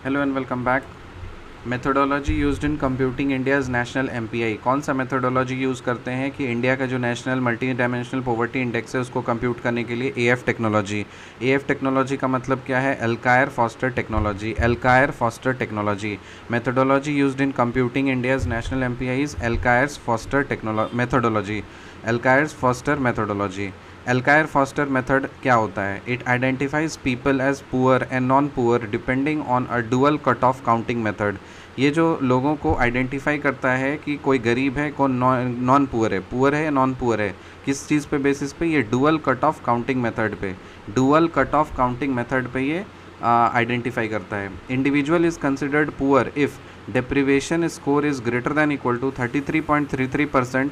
Hello and welcome back. Methodology used in computing India's national MPI. कौन सा methodology use करते हैं कि इंडिया का जो national multi dimensional poverty index है उसको कंप्यूट करने के लिए? AF technology. एएफ टेक्नोलॉजी का मतलब क्या है? Alkire Foster technology. Alkire Foster technology methodology used in computing India's national MPIs Alkire's Foster methodology. Alkire's Foster methodology. Alkire Foster method क्या होता है? It identifies people as poor and non poor depending on a dual cut off counting method. ये जो लोगों को identify करता है कि कोई गरीब है, कौन नॉन पुअर है या नॉन पुअर है, किस चीज़ पे बेसिस पे? ये dual cut off counting method पे, dual cut off counting method पे ये आइडेंटिफाई करता है। Individual is considered poor if deprivation score is greater than equal to 33.33%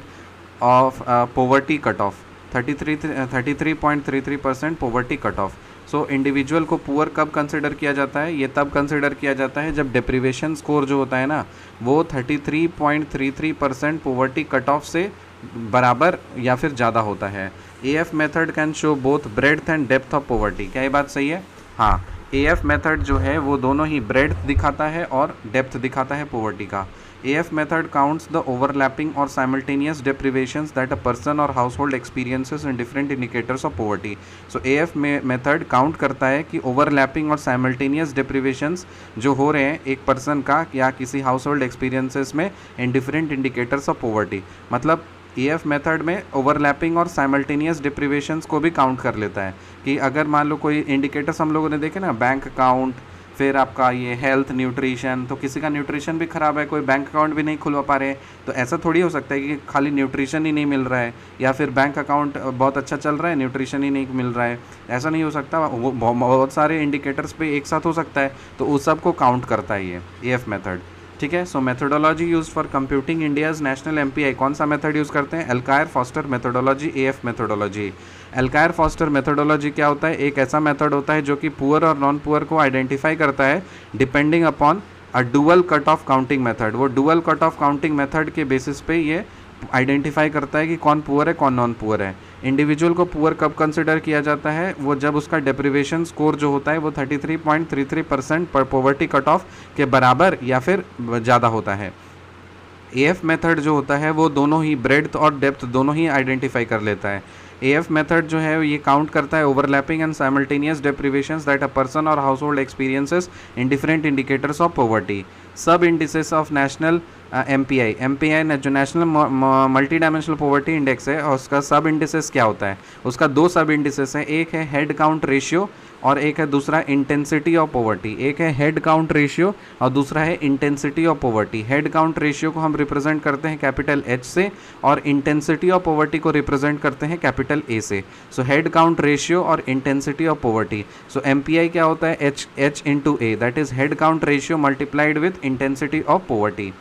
of poverty cutoff। 33.33% poverty cutoff। So individual को poor कब consider किया जाता है? ये तब कंसिडर किया जाता है जब डिप्रीवेशन स्कोर जो होता है ना वो 33.33% पोवर्टी कट ऑफ से बराबर या फिर ज़्यादा होता है। AF method can show both breadth and depth of poverty. क्या ये बात सही है? हाँ, एएफ मेथड जो है वो दोनों ही ब्रेड्थ दिखाता है और डेप्थ दिखाता है पोवर्टी का। AF method counts the overlapping or simultaneous deprivations that a person or household experiences in different indicators of poverty। So AF method count करता है कि overlapping और simultaneous deprivations जो हो रहे हैं एक पर्सन का या किसी household experiences में in different indicators of poverty। मतलब AF मेथड में ओवरलैपिंग और साइमल्टेनियस डिप्रीवेशंस को भी काउंट कर लेता है कि अगर मान लो कोई इंडिकेटर्स हम लोगों ने देखे ना, बैंक अकाउंट, फिर आपका ये हेल्थ, न्यूट्रिशन, तो किसी का न्यूट्रिशन भी ख़राब है, कोई बैंक अकाउंट भी नहीं खुलवा पा रहे, तो ऐसा थोड़ी हो सकता है कि खाली न्यूट्रिशन ही नहीं मिल रहा है या फिर बैंक अकाउंट बहुत अच्छा चल रहा है, न्यूट्रिशन ही नहीं मिल रहा है। ऐसा नहीं हो सकता, वो बहुत सारे इंडिकेटर्स पे एक साथ हो सकता है, तो उस सब को काउंट करता है ये एएफ मेथड। ठीक है। So methodology use for computing India's national MPI. कौन सा मेथड यूज़ करते हैं? Alkire Foster methodology, AF methodology. Alkire Foster methodology क्या होता है? एक ऐसा मेथड होता है जो कि पुअर और नॉन पुअर को आइडेंटिफाई करता है depending upon a dual cut off counting method. वो dual cut off counting method के बेसिस पे ये आइडेंटिफाई करता है कि कौन पुअर है, कौन नॉन पुअर है। इंडिविजुअल को पुअर कब कंसिडर किया जाता है? वो जब उसका डेप्रिवेशन स्कोर जो होता है वो 33.33% पर पॉवर्टी कट ऑफ के बराबर या फिर ज़्यादा होता है। एएफ मेथड जो होता है वो दोनों ही ब्रेड्थ और डेप्थ दोनों ही आइडेंटिफाई कर लेता है। एएफ मेथड जो है ये काउंट करता है overlapping and simultaneous deprivations that a person or household experiences in different indicators of poverty. Sub indices of national MPI जो national multi dimensional poverty index है और उसका सब इंडिसेस क्या होता है? उसका दो सब इंडिसेस है, एक है हेड काउंट रेशियो और एक है दूसरा इंटेंसिटी ऑफ पॉवर्टी। एक है हेड काउंट रेशियो और दूसरा है intensity of poverty. Head count ratio को हम रिप्रेजेंट करते हैं कैपिटल एच से और इंटेंसिटी ऑफ पॉवर्टी को रिप्रेजेंट करते हैं कैपिटल ए से। सो हेड काउंट रेशियो और intensity of poverty. So MPI क्या होता है? H into A, that is head count ratio multiplied with intensity of poverty.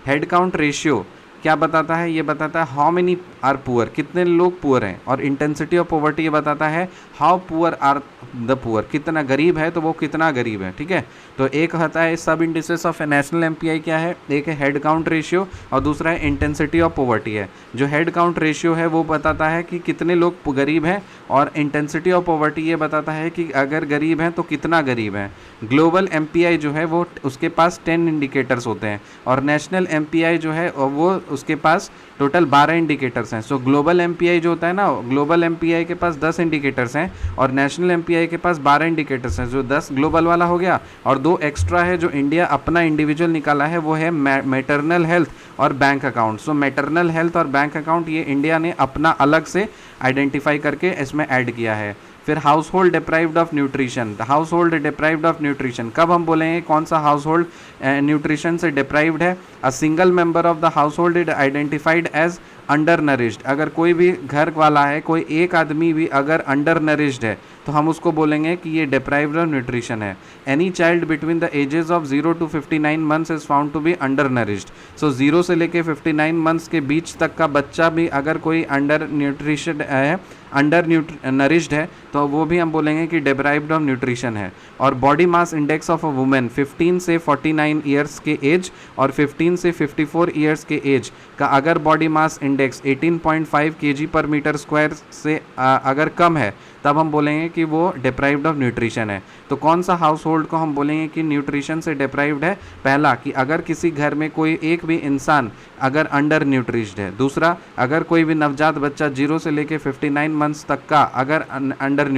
Head count ratio क्या बताता है? ये बताता है हाउ मेनी आर पुअर, कितने लोग पुअर हैं, और इंटेंसिटी ऑफ पॉवर्टी ये बताता है how poor are the poor, कितना गरीब है तो वो कितना गरीब है। ठीक है, तो एक होता है सब indices of A national MPI क्या है? एक है हेड काउंट रेशियो और दूसरा है इंटेंसिटी ऑफ पॉवर्टी है। जो हेड काउंट रेशियो है वो बताता है कि कितने लोग गरीब हैं और इंटेंसिटी ऑफ पॉवर्टी ये बताता है कि अगर गरीब हैं तो कितना गरीब है। ग्लोबल एमपीआई जो है वो उसके पास 10 इंडिकेटर्स होते हैं और नेशनल एमपीआई जो है वो उसके पास टोटल 12 इंडिकेटर्स हैं। सो ग्लोबल एमपीआई जो होता है ना, ग्लोबल एमपीआई के पास 10 इंडिकेटर्स हैं और नेशनल एमपीआई के पास 12 इंडिकेटर्स हैं। जो 10 ग्लोबल वाला हो गया और 2 एक्स्ट्रा है जो इंडिया अपना इंडिविजुअल निकाला है, वो है मैटरनल हेल्थ और बैंक अकाउंट। सो मैटरनल हेल्थ और बैंक अकाउंट ये इंडिया ने अपना अलग से आइडेंटिफाई करके इसमें ऐड किया है। फिर हाउस होल्ड डिप्राइव्ड ऑफ न्यूट्रिशन। हाउस होल्ड डिप्राइव्ड ऑफ न्यूट्रिशन कब हम बोलेंगे कौन सा हाउस होल्ड न्यूट्रिशन से डिप्राइव्ड है? A single member of the हाउस होल्ड is identified as undernourished. अगर कोई भी घर वाला है, कोई एक आदमी भी अगर अंडर नरिश्ड है तो हम उसको बोलेंगे कि ये डिप्राइव्ड ऑफ न्यूट्रिशन है। Any child between the ages of 0 to 59 months is found to be undernourished. So 0 से लेके 59 मंथ्स के बीच तक का बच्चा भी अगर कोई अंडर न्यूट्रिशन है, अंडर नरिश्ड है, तो वो भी हम बोलेंगे कि डिप्राइव्ड ऑफ न्यूट्रिशन है। और body mass index of a women 15 से 49 ईयर्स के एज और 15 से 54 ईयर्स के एज का अगर बॉडी मास इंडेक्स 18.5 kg पर मीटर स्क्वायर से अगर कम है तब हम बोलेंगे कि वो डिप्राइव्ड ऑफ न्यूट्रिशन है। तो कौन सा हाउस होल्ड को हम बोलेंगे कि न्यूट्रिशन से डिप्राइव्ड है? पहला, कि अगर किसी घर में कोई एक भी इंसान अगर अंडर न्यूट्रिश्ड है। दूसरा, अगर कोई भी नवजात बच्चा 0 से लेके 59 मंथ्स तक का अगर अंडर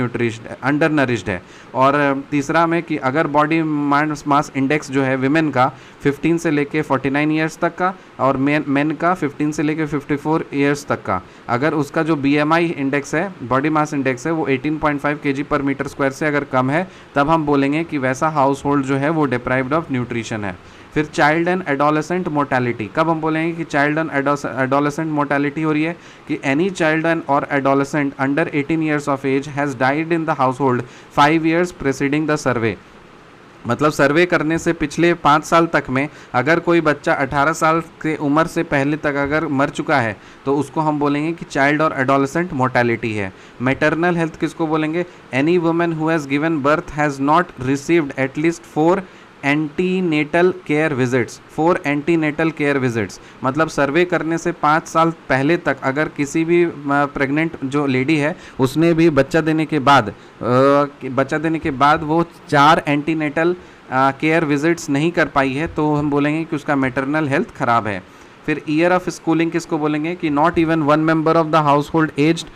नरिश्ड है। और तीसरा में कि अगर बॉडी मास इंडेक्स जो है विमेन का 15 से लेके 49 ईयर्स तक का और मेन का 15 से लेके 54 ईयर्स तक का, अगर उसका जो BMI इंडेक्स है, बॉडी मास इंडेक्स है, वो 18.5 kg/m² से अगर कम है, तब हम बोलेंगे कि वैसा हाउस होल्ड जो है वो डिप्राइव्ड ऑफ न्यूट्रिशन है। फिर चाइल्ड एंड एडोलेसेंट मोर्टेलिटी, कब हम बोलेंगे कि चाइल्ड एंड एडोलेसेंट मोर्टेलिटी हो रही है? कि एनी चाइल्ड एंड और adolescent under 18 years of age has died in the हाउस होल्ड 5 ईयर्स प्रेसिडिंग द सर्वे। मतलब सर्वे करने से पिछले 5 साल तक में अगर कोई बच्चा 18 साल के उम्र से पहले तक अगर मर चुका है, तो उसको हम बोलेंगे कि चाइल्ड और एडोलेसेंट मोर्टेलिटी है। मैटरनल हेल्थ किसको बोलेंगे? Any women who has given birth has not received at least 4 antenatal care visits. 4 antenatal care visits मतलब सर्वे करने से 5 साल पहले तक अगर किसी भी प्रेग्नेंट जो लेडी है उसने भी बच्चा देने के बाद वो 4 एंटीनेटल केयर विजिट्स नहीं कर पाई है, तो हम बोलेंगे कि उसका मैटरनल हेल्थ ख़राब है। फिर ईयर ऑफ स्कूलिंग किसको बोलेंगे? कि not even one member of the हाउस होल्ड aged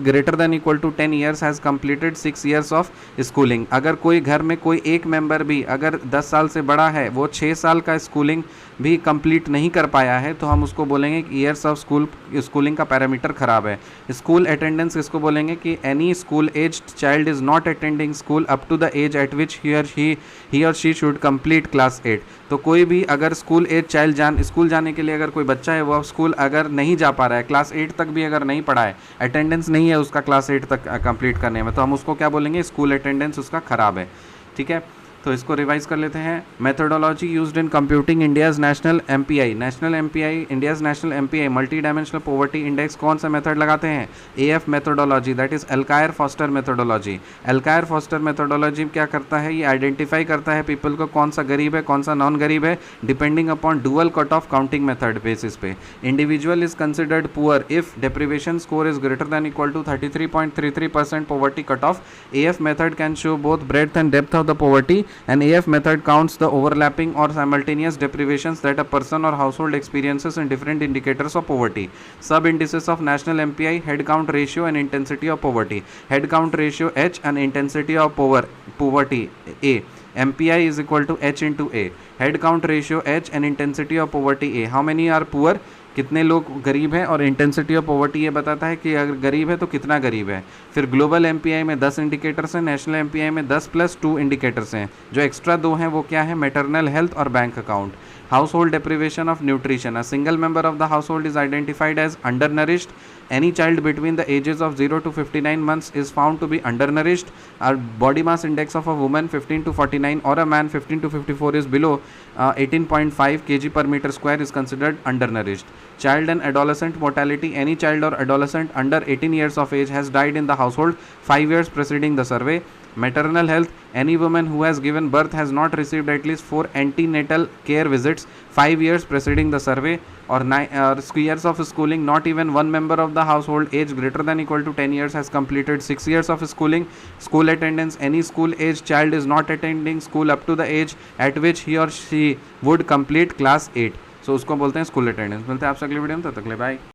greater than equal to 10 years has completed 6 years of schooling. अगर कोई घर में कोई एक मेंबर भी अगर 10 साल से बड़ा है, वो 6 साल का स्कूलिंग भी कंप्लीट नहीं कर पाया है, तो हम उसको बोलेंगे कि ईयर्स ऑफ स्कूलिंग का पैरामीटर ख़राब है। स्कूल अटेंडेंस किसको बोलेंगे? कि any school aged child is not attending school up to the age at which he or she should complete class 8। तो कोई भी अगर स्कूल एज चाइल्ड स्कूल जाने के लिए अगर कोई बच्चा है, वो स्कूल अगर नहीं जा पा रहा है, क्लास 8 तक भी अगर नहीं पढ़ा है, अटेंडेंस नहीं है उसका क्लास 8 तक कंप्लीट करने में, तो हम उसको क्या बोलेंगे? स्कूल अटेंडेंस उसका ख़राब है। ठीक है, तो इसको रिवाइज कर लेते हैं। Methodology used in computing India's national MPI India's national MPI multi dimensional poverty index कौन सा मेथड लगाते हैं? AF methodology, that is Alkire Foster methodology. Alkire Foster methodology क्या करता है? ये आइडेंटिफाई करता है पीपल को कौन सा गरीब है कौन सा नॉन गरीब है, depending upon dual cut off counting method basis पे। Individual is considered poor if deprivation score is greater than equal to 33.33% poverty cut off. AF method can show both breadth and depth of the poverty and AF method counts the overlapping or simultaneous deprivations that a person or household experiences in different indicators of poverty. Sub indices of national MPI: head count ratio and intensity of poverty. Head count ratio H and intensity of poverty A. MPI is equal to H into A. Head count ratio H and intensity of poverty A. How many are poor? कितने लोग गरीब हैं, और intensity of poverty ये बताता है कि अगर गरीब है तो कितना गरीब है। फिर ग्लोबल MPI में 10 इंडिकेटर्स हैं, नेशनल MPI में 10 + 2 इंडिकेटर्स हैं। जो एक्स्ट्रा 2 हैं वो क्या है? मैटरनल हेल्थ और bank account. Household deprivation of nutrition: a single member of the household is identified as undernourished. Any child between the ages of 0 to 59 months is found to be undernourished. A body mass index of a woman 15 to 49 or a man 15 to 54 is below 18.5 kg/m² is considered undernourished. Child and adolescent mortality: any child or adolescent under 18 years of age has died in the household 5 years preceding the survey. Maternal health: any woman who has given birth has not received at least 4 antenatal care visits 5 years preceding the survey. Or years of schooling: not even one member of the household age greater than equal to 10 years has completed 6 years of schooling. School attendance: any school age child is not attending school up to the age at which he or she would complete class 8. So उसको बोलते हैं school attendance. मिलते हैं आपसे अगली video में, तब तक के लिए बाय।